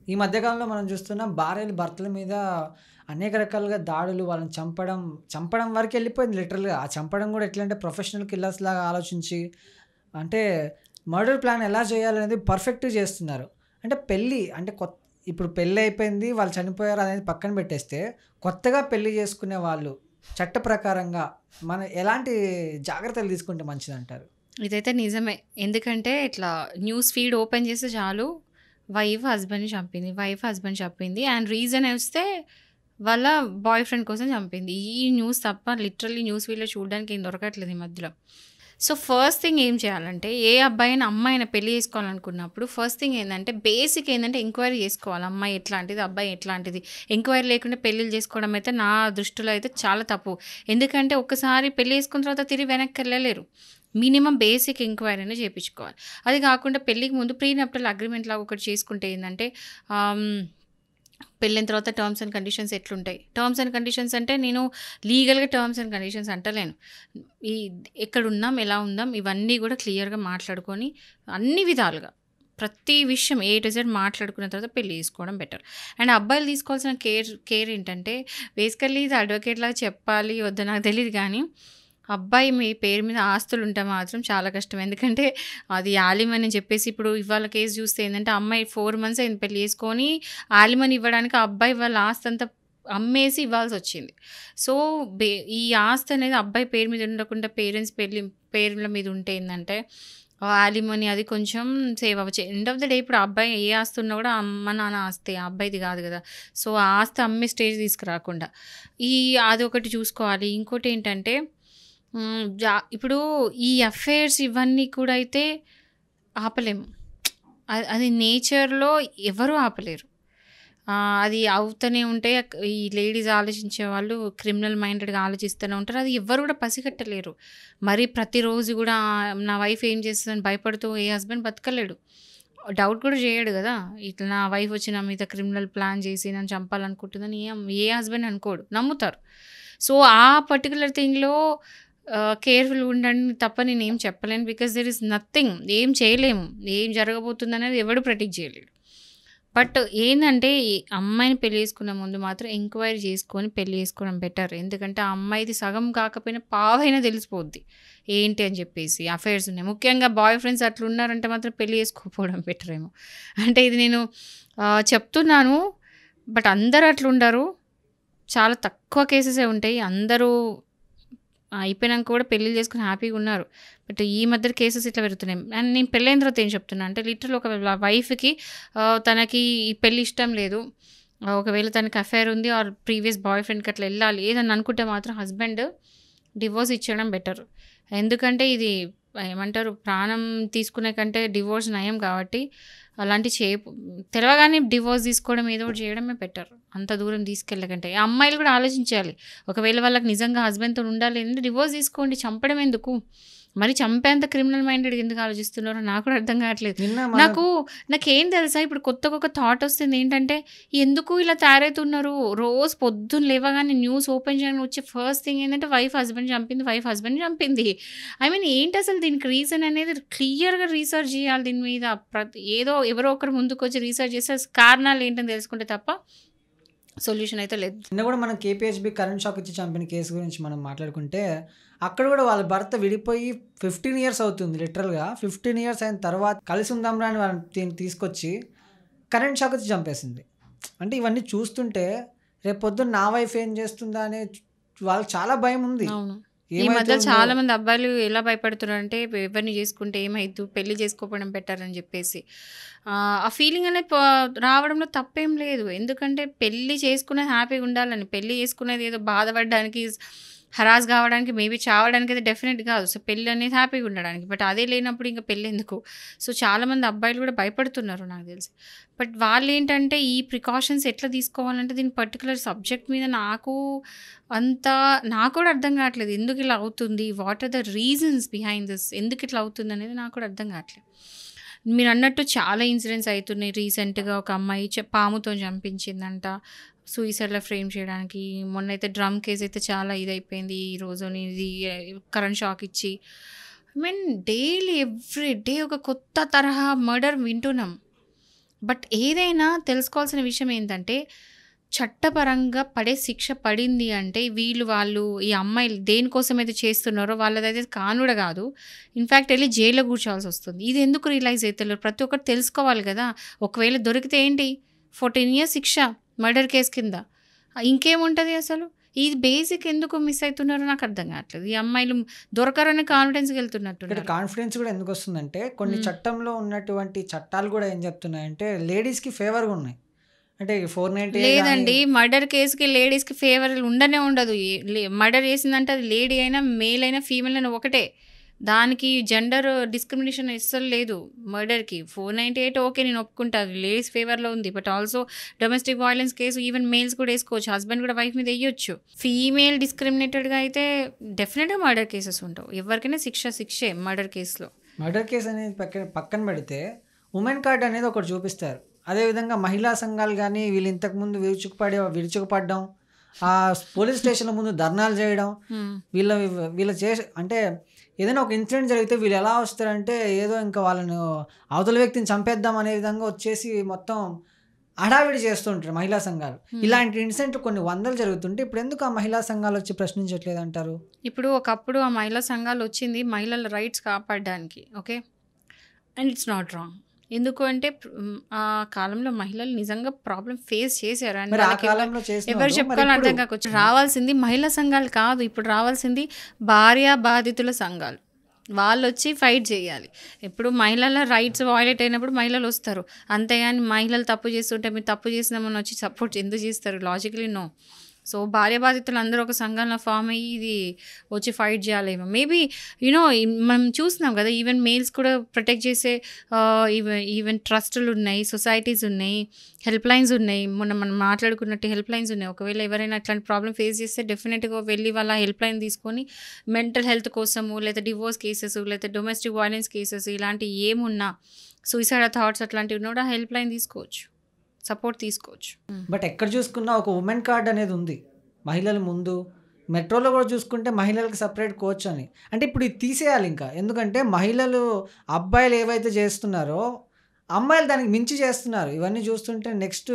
ఈ మధ్య కాలంలో మనం చూస్తున్నాం భార్యలు భర్తల మీద అనేక రకాలుగా దాడులు, వాళ్ళని చంపడం వరకెళ్ళిపోయింది లిటరల్‌గా. ఆ చంపడం గూడా ఎట్లంటే ప్రొఫెషనల్ కిల్లర్స్‌లాగా ఆలోచించి, అంటే మర్డర్ ప్లాన్ ఎలా చేయాలనేది పర్ఫెక్ట్‌గా చేస్తున్నారు. అంటే పెళ్లి అంటే ఇప్పుడు పెళ్లయిపోయింది, వాళ్ళు చనిపోయారు అనేది పక్కన పెట్టేస్తే, కొత్తగా పెళ్లి చేసుకునే వాళ్ళు చట్ట ప్రకారంగా ఎలాంటి జాగ్రత్తలు తీసుకుంటే మంచిదంటారు? ఇదైతే నిజమే. ఎందుకంటే ఇట్లా న్యూస్ ఫీడ్ ఓపెన్ చేస్తే చాలు వైఫ్ హస్బెండ్‌ని చంపింది. వైఫ్ హస్బెండ్ చంపింది. అండ్ రీజన్ వస్తే వాళ్ళ బాయ్ ఫ్రెండ్ కోసం చంపింది. ఈ న్యూస్ తప్ప లిటరల్లీ న్యూస్ ఫీడ్‌లో చూడడానికి ఏం దొరకట్లేదు ఈ మధ్యలో. సో, ఫస్ట్ థింగ్ ఏం చేయాలంటే ఏ అబ్బాయిని, అమ్మాయిని పెళ్లి చేసుకోవాలనుకున్నప్పుడు ఫస్ట్ థింగ్ ఏందంటే బేసిక్ ఏందంటే ఎంక్వైరీ చేసుకోవాలి. అమ్మాయి ఎట్లాంటిది, అబ్బాయి ఎట్లాంటిది. ఎంక్వైరీ లేకుండా పెళ్ళిళ్ళు చేసుకోవడం అయితే నా దృష్టిలో అయితే చాలా తప్పు. ఎందుకంటే ఒక్కసారి పెళ్లి చేసుకున్న తర్వాత తిరిగి వెనక్కెళ్ళలేరు. మినిమమ్ బేసిక్ ఎంక్వైరీ అనేది చేపించుకోవాలి. అది కాకుండా పెళ్ళికి ముందు ప్రీ నప్టల్ అగ్రీమెంట్ లాగా ఒకటి చేసుకుంటే ఏందంటే ఆహ్, పెళ్ళైన తర్వాత టర్మ్స్ అండ్ కండిషన్స్ ఎట్లుంటాయి. టర్మ్స్ అండ్ కండిషన్స్ అంటే నేను లీగల్‌గా టర్మ్స్ అండ్ కండిషన్స్ అంటలేను. ఈ ఎక్కడున్నాం, ఎలా ఉందాం ఇవన్నీ కూడా క్లియర్‌గా మాట్లాడుకొని అన్ని విధాలుగా ప్రతి విషయం ఏ టు జెడ్ మాట్లాడుకున్న తర్వాత పెళ్లి చేసుకోవడం బెటర్. అండ్ అబ్బాయిలు తీసుకోవాల్సిన కేర్ ఏంటంటే బేసికల్లీ ఇది అడ్వకేట్‌లాగా చెప్పాలి వద్దో నాకు తెలీదు గానీ అబ్బాయి మీ పేరు మీద ఆస్తులుంటే మాత్రం చాలా కష్టం. ఎందుకంటే అది యాలిమని చెప్పేసి ఇప్పుడు ఇవాళ కేస్ చూస్తే ఏందంటే అమ్మాయి 4 మంత్స్ అయింది పెళ్లి చేసుకొని యాలిమని ఇవ్వడానికి ఆ అబ్బాయి వాళ్ళ ఆస్తంతా అమ్మేసి ఇవ్వాల్సొచ్చింది. సో, బే ఈ ఆస్తి అనేది అబ్బాయి పేరు మీద ఉండకుండా పేరెంట్స్ పేర్ల మీద ఉంటే ఏందంటే యాలిమనీ అది కొంచెం సేవ్ అవ్వచ్చు. ఎండ్ ఆఫ్ ద డే ఇప్పుడు ఆ అబ్బాయి ఏ ఆస్తి ఉన్నా కూడా అమ్మ, నాన్న ఆస్తే ఆ అబ్బాయిది కాదు కదా! సో, ఆ ఆస్తి అమ్మే స్టేజ్ తీసుకురాకుండా అదొకటి చూసుకోవాలి. ఇంకోటేంటంటే ఇప్పుడు ఈ అఫైర్స్ ఇవన్నీ కూడా అయితే ఆపలేము. అది నేచర్‌లో ఎవరు ఆపలేరు. అది అవుతూనే ఉంటాయి. ఈ లేడీస్ ఆలోచించే వాళ్ళు క్రిమినల్ మైండెడ్‌గా ఆలోచిస్తూనే ఉంటారు. అది ఎవ్వరు కూడా పసిగట్టలేరు. మరి ప్రతిరోజు గూడా నా వైఫ్ ఏం చేస్తదని భయపడుతూ ఏ హస్బెండ్ బతకలేడు. డౌట్ కూడా చేయడు గదా! ఇట్లా నా వైఫ్ వచ్చి నా మీద క్రిమినల్ ప్లాన్ చేసి నన్ను చంపాలనుకుంటుందని ఏ హస్బెండ్ అనుకోడు. నమ్ముతారు. సో, ఆ పర్టిక్యులర్ థింగ్‌లో కేర్‌ఫుల్‌గా ఉండండి తప్ప నేనేం చెప్పలేను. బికాజ్ దేర్ ఈస్ నథింగ్ ఏం చేయలేము. ఏం జరగబోతుందనేది ఎవడు ప్రెడిక్ట్ చేయలేడు. బట్ ఏందంటే, ఈ అమ్మాయిని పెళ్లి చేసుకునే ముందు మాత్రం ఎంక్వైరీ చేసుకొని పెళ్లి చేసుకోవడం బెటర్. ఎందుకంటే, ఆ అమ్మాయిది సగం కాకపోయినా పావైనా తెలిసిపోద్ది. ఏంటి అని చెప్పేసి అఫైర్స్ ఉన్నాయి. ముఖ్యంగా బాయ్ ఫ్రెండ్స్ అట్లున్నారంటే మాత్రం పెళ్లి చేసుకోకపోవడం బెటరేమో. అంటే ఇది నేను చెప్తున్నాను. బట్ అందరూ అట్లుండరు. చాలా తక్కువ కేసెసే ఉంటాయి. అందరూ అయిపోయినంక కూడా పెళ్ళిళ్ళు చేసుకొని హ్యాపీగున్నారు. బట్ ఈ మధ్య కేసెస్ ఇట్లా పెరుగుతున్నాయి. అండ్ నేను పెళ్ళైన తర్వాత ఏం చెప్తున్నా అంటే లిటరల్ ఒక వైఫ్‌కి తనకి ఈ పెళ్లి ఇష్టం లేదు. ఒకవేళ తనకి అఫైర్ ఉంది ఆర్ ప్రీవియస్ బాయ్ ఫ్రెండ్‌కి అట్లా ఎళ్ళాలి ఏదని అనుకుంటే మాత్రం హస్బెండ్ డివోర్స్ ఇచ్చేయడం బెటర్. ఎందుకంటే ఇది ఏమంటారు ప్రాణం తీసుకునే కంటే డివోర్స్ నయం కాబట్టి అలాంటివి తెలవగానే డివోర్స్ తీసుకోవడం ఏదో ఒకటి చేయడమే బెటర్. అంత దూరం తీసుకెళ్ళకంటే. అమ్మాయిలు కూడా ఆలోచించాలి. ఒకవేళ వాళ్ళకి నిజంగా హస్బెండ్‌తోని ఉండాలి అంటే డివోర్స్ తీసుకోండి. చంపడం ఎందుకు? మరి చంపేంత క్రిమినల్ మైండెడ్‌గా ఎందుకు ఆలోచిస్తున్నారో నాకు కూడా అర్థం కావట్లేదు. నిన్న మన నాకు నాకేం తెలుసా ఇప్పుడు కొత్తగా ఒక థాట్ వస్తుంది ఏంటంటే ఎందుకు ఇలా తయారైతున్నారు? రోజు పొద్దున్న లేవగానే న్యూస్ ఓపెన్ చేయగానే వచ్చే ఫస్ట్ థింగ్ ఏంటంటే వైఫ్ హస్బెండ్ చంపింది, వైఫ్ హస్బెండ్ చంపింది. ఐ మీన్ ఏంటసలు దీనికి రీజన్ అనేది క్లియర్‌గా రీసెర్చ్ చేయాలి దీని మీద. ఏదో ఎవరో ఒకరు ముందుకొచ్చి రీసెర్చ్ చేస్తే కారణాలు ఏంటని తెలుసుకుంటే తప్ప సొల్యూషన్ అయితే లేదు. నిన్న గూడా మనం కేపీహెచ్‌బీ కరెంట్ షాక్ ఇచ్చి చంపిన కేసు గురించి మనం మాట్లాడుకుంటే, అక్కడ గూడా వాళ్ళ భర్త విడిపోయి 15 ఇయర్స్ అవుతుంది లిటరల్‌గా. 15 ఇయర్స్ అయిన తర్వాత కలిసుందాంరా అని వాళ్ళని తీసుకొచ్చి కరెంట్ షాక్ ఇచ్చి చంపేసింది. అంటే ఇవన్నీ చూస్తుంటే రేపొద్దున నా వైఫ్ ఏం చేస్తుందా అనే వాళ్ళకి చాలా భయముంది. అవును. ఈ మధ్యలో ఏమైతుందో చాలామంది అబ్బాయిలు ఎలా భయపడుతున్నారంటే ఎవరిని చేసుకుంటే ఏమైద్దు, పెళ్లి చేసుకోకపోవడం బెటర్ అని చెప్పేసి. ఆ ఫీలింగ్ అనేది రావడంలో తప్పేం లేదు. ఎందుకంటే పెళ్లి చేసుకున్నది హ్యాపీగా ఉండాలని. పెళ్లి చేసుకునేది ఏదో బాధపడడానికి, హరాస్ కావడానికి, మేబీ చావడానికి అయితే డెఫినెట్ కాదు. సో, పెళ్లి అనేది హ్యాపీగా ఉండడానికి. బట్ అదే లేనప్పుడు ఇంక పెళ్ళెందుకు? సో, చాలామంది అబ్బాయిలు కూడా భయపడుతున్నారు నాకు తెలిసి. బట్ వాళ్ళేంటంటే ఈ ప్రికాషన్స్ ఎట్లా తీసుకోవాలంటే దీని పర్టిక్యులర్ సబ్జెక్ట్ మీద అంత నాకు కూడా అర్థం కావట్లేదు. ఎందుకు ఇలా అవుతుంది? What are the reasons behind this? ఎందుకు ఇట్లా అవుతుందనేది నాకు కూడా అర్థం కావట్లేదు. మీరన్నట్టు చాలా ఇన్సిడెంట్స్ అయితున్నాయి. రీసెంట్‌గా ఒక అమ్మాయి పాముతోని చంపించిందంట. సూయిసైడ్‌లా ఫ్రేమ్ చేయడానికి. మొన్నైతే డ్రమ్ కేస్ అయితే చాలా ఇదైపోయింది. ఈరోజుని ఇది కరెంట్ షాక్ ఇచ్చి. I mean daily every day ఒక కొత్త తరహా మర్డర్ వింటున్నాం. బట్ ఏదైనా తెలుసుకోవాల్సిన విషయం ఏంటంటే, చట్టపరంగా పడే శిక్ష పడింది అంటే వాళ్ళు ఈ అమ్మాయిలు దేనికోసమైతే చేస్తున్నారో వాళ్ళదైతే కానుడ కాదు. ఇన్‌ఫాక్ట్ ఎళ్లి జైల్‌లో కూర్చోవాల్సొస్తుంది. ఇది ఎందుకు రియలైజ్ అయితలేరు? ప్రతి ఒక్కరు తెలుసుకోవాలి గదా! ఒకవేళ దొరికితే ఏంటి 14 ఇయర్స్ శిక్ష మర్డర్ కేస్ కింద. ఇంకేముంటది అసలు? ఇది బేసిక్ ఎందుకు మిస్ అయితున్నారో నాకు అర్థం కావట్లేదు. ఈ అమ్మాయిలు దొరకరని కాన్ఫిడెన్స్‌గా ఇక్కడ వెళ్తున్నట్టున్నారు. కాన్ఫిడెన్స్ కూడా ఎందుకు వస్తుందంటే కొన్ని హ్మ్. చట్టంలో ఉన్నటువంటి చట్టాలు కూడా ఏం చెప్తున్నాయంటే లేడీస్కి ఫేవర్గా ఉన్నాయి. అంటే 490 కానీ లేదండి. మర్డర్ కేస్‌కి లేడీస్‌కి ఫేవర్ ఉండనే ఉండదు. మర్డర్ చేసిందంటే అది లేడీ అయినా, మేల్ అయినా, ఫీమేల్ అయినా ఒకటే. దానికి జెండర్ డిస్క్రిమినేషన్ అస్సలు లేదు మర్డర్‌కి. 498 ఓకే నేను ఒప్పుకుంటా. లేడీస్ ఫేవర్‌లో ఉంది. But also domestic violence case even males కూడా ఏసుకోవచ్చు. హస్బెండ్ కూడా వైఫ్ మీద ఎయ్యొచ్చు. ఫీమేల్ డిస్క్రిమినేటెడ్‌గా అయితే డెఫినెట్‌గా మర్డర్ కేసెస్ ఉండవు. ఎవరికైనా శిక్షే మర్డర్ కేస్‌లో. మర్డర్ కేసు అనేది పక్కన పెడితే ఉమెన్ కార్డ్ అనేది ఒకటి చూపిస్తారు. అదేవిధంగా మహిళా సంఘాలు కానీ వీళ్ళు ఇంతకుముందు విరుచుకుపడడం, ఆ పోలీస్ స్టేషన్ల ముందు ధర్నాలు చేయడం, హ్మ్. వీళ్ళ చేసే అంటే ఏదైనా ఒక ఇన్సిడెంట్ జరిగితే వీళ్ళు ఎలా వస్తారంటే ఏదో ఇంకా వాళ్ళను అవతల వ్యక్తిని చంపేద్దాం అనే విధంగా వచ్చేసి మొత్తం హడావిడి చేస్తుంటారు మహిళా సంఘాలు. హ్మ్. ఇలాంటి ఇన్సిడెంట్లు కొన్ని వందలు జరుగుతుంటే ఇప్పుడు ఎందుకు ఆ మహిళా సంఘాలు వచ్చి ప్రశ్నించట్లేదు అంటారు? ఇప్పుడు ఒకప్పుడు ఆ మహిళా సంఘాలు వచ్చింది మహిళల రైట్స్ కాపాడడానికి. Okay. And it's not wrong. ఎందుకు అంటే ఆ కాలంలో మహిళలు నిజంగా ప్రాబ్లమ్ ఫేస్ చేశారు. అండ్ మరి ఆ వాళ్ళకి కాలంలో ఎవరు చేసిన మరి చెప్పుకోవాలో ఇప్పుడు అర్థం కాకొచ్చు. రావాల్సింది మహిళా సంఘాలు కాదు. ఇప్పుడు రావాల్సింది భార్య బాధితుల సంఘాలు. వాళ్ళొచ్చి ఫైట్ చేయాలి. ఇప్పుడు మహిళల రైట్స్ వయలేట్ అయినప్పుడు మహిళలు వస్తారు. అంతేగాని మహిళలు తప్పు చేస్తుంటే మీరు తప్పు చేసినామని వచ్చి సపోర్ట్ ఎందుకు చేస్తారు? Logically no. సో భార్య బాధితులు అందరూ ఒక సంఘంలో ఫామ్ అయ్యి ఇది వచ్చి ఫైట్ చేయాలేమో. మేబీ మనం చూస్తున్నాం కదా, ఈవెన్ మేల్స్ కూడా ప్రొటెక్ట్ చేసే ఈవెన్ ట్రస్టులు ఉన్నాయి, సొసైటీస్ ఉన్నాయి, హెల్ప్ లైన్స్ ఉన్నాయి. మనం మాట్లాడుకున్నట్టు హెల్ప్ లైన్స్ ఉన్నాయి. ఒకవేళ ఎవరైనా అట్లాంటి ప్రాబ్లం ఫేస్ చేస్తే డెఫినెట్గా వెళ్ళి వాళ్ళ హెల్ప్ లైన్ తీసుకొని మెంటల్ హెల్త్ కోసము, లేదా డివోర్స్ కేసెస్, లేదా డొమెస్టిక్ వైలెన్స్ కేసెస్ ఇలాంటివి ఏమున్నా, సూసైడ్ థాట్స్ అట్లాంటివి ఉన్నా కూడా హెల్ప్ లైన్ తీసుకోవచ్చు, సపోర్ట్ తీసుకోవచ్చు. బట్ ఎక్కడ చూసుకున్నా ఒక ఉమెన్ కార్డ్ అనేది ఉంది మహిళల ముందు. మెట్రోలో కూడా చూసుకుంటే మహిళలకు సపరేట్ కోచ్ అని. అంటే ఇప్పుడు ఇది తీసేయాలి ఇంకా. ఎందుకంటే మహిళలు అబ్బాయిలు ఏవైతే చేస్తున్నారో అమ్మాయిలు దానికి మించి చేస్తున్నారు. ఇవన్నీ చూస్తుంటే నెక్స్ట్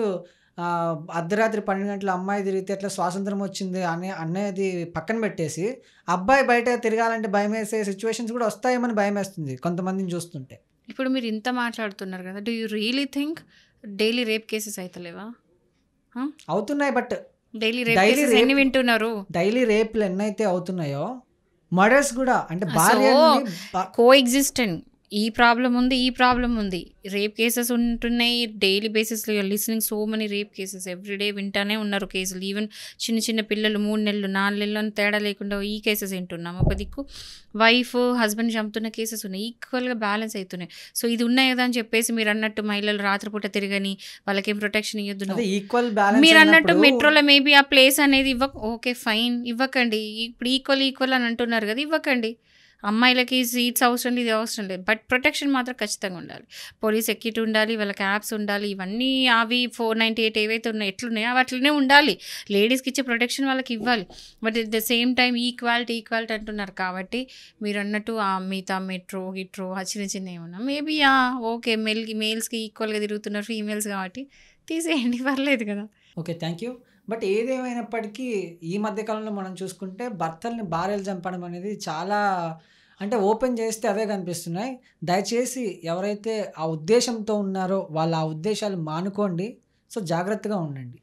అర్ధరాత్రి 12 గంటల అమ్మాయి తిరిగితే ఎట్లా స్వాతంత్రం వచ్చింది అనేది పక్కన పెట్టేసి అబ్బాయి బయట తిరగాలంటే భయం వేసే సిచ్యువేషన్స్ కూడా వస్తాయేమని భయం వేస్తుంది కొంతమందిని చూస్తుంటే. ఇప్పుడు మీరు ఇంత మాట్లాడుతున్నారు కదా, do you really think daily rape cases అవుతలేవా? అవుతున్నాయి. But daily rape daily cases ఎన్ని వింటున్నారు? డైలీ రేప్లు ఎన్నైతే అవుతున్నాయో మర్డర్స్ కూడా అంటే సో భార్యని కో ఎగ్జిస్టెంట్ ఈ ప్రాబ్లం ఉంది, ఈ ప్రాబ్లం ఉంది. రేప్ కేసెస్ ఉంటున్నాయి డైలీ బేసిస్లో. Listening so many rape cases everyday వింటానే ఉన్నారు కేసులు. ఈవెన్ చిన్న చిన్న పిల్లలు 3 నెలలు 4 నెలలు అని తేడా లేకుండా ఈ కేసెస్ వింటున్నాం. ఒక దిక్కు వైఫ్ హస్బెండ్ చంపుతున్న కేసెస్ ఉన్నాయి, ఈక్వల్గా బ్యాలెన్స్ అవుతున్నాయి. సో ఇది ఉన్నాయి కదా అని చెప్పేసి మీరు అన్నట్టు మహిళలు రాత్రిపూట తిరగని వాళ్ళకేం ప్రొటెక్షన్ ఇవ్వద్దు. అదే ఈక్వల్ బ్యాలెన్స్ మీరు అన్నట్టు అన్నప్పుడు మెట్రోలో మేబీ ఆ ప్లేస్ అనేది ఓకే ఫైన్, ఇవ్వకండి. ఇప్పుడు ఈక్వల్ అని అంటున్నారు కదా, ఇవ్వకండి. అమ్మాయిలకి సీట్స్ అవసరం లేదు, ఇది అవసరం లేదు. బట్ ప్రొటెక్షన్ మాత్రం ఖచ్చితంగా ఉండాలి. పోలీస్ సెక్యూరిటీ ఉండాలి, వాళ్ళకి యాప్స్ ఉండాలి. ఇవన్నీ అవి 498 ఏవైతే ఉన్నాయో ఎట్లున్నాయో అవి అట్లనే ఉండాలి. లేడీస్కి ఇచ్చే ప్రొటెక్షన్ వాళ్ళకి ఇవ్వాలి. But at the same time equality అంటున్నారు కాబట్టి మీరు అన్నట్టు మిగతా మెట్రో ఆ చిన్న చిన్న ఏమన్నా మేబీ ఓకే మేల్స్కి ఈక్వల్గా తిరుగుతున్నారు ఫీమేల్స్ కాబట్టి తీసేయండి, పర్లేదు కదా. Okay, thank you. బట్ ఏదేమైనప్పటికీ ఈ మధ్యకాలంలో మనం చూసుకుంటే భర్తల్ని భార్యలు చంపడం అనేది చాలా అంటే ఓపెన్ చేస్తే అవే కనిపిస్తున్నాయి. దయచేసి ఎవరైతే ఆ ఉద్దేశంతో ఉన్నారో వాళ్ళు ఆ ఉద్దేశాలు మానుకోండి. సో జాగ్రత్తగా ఉండండి.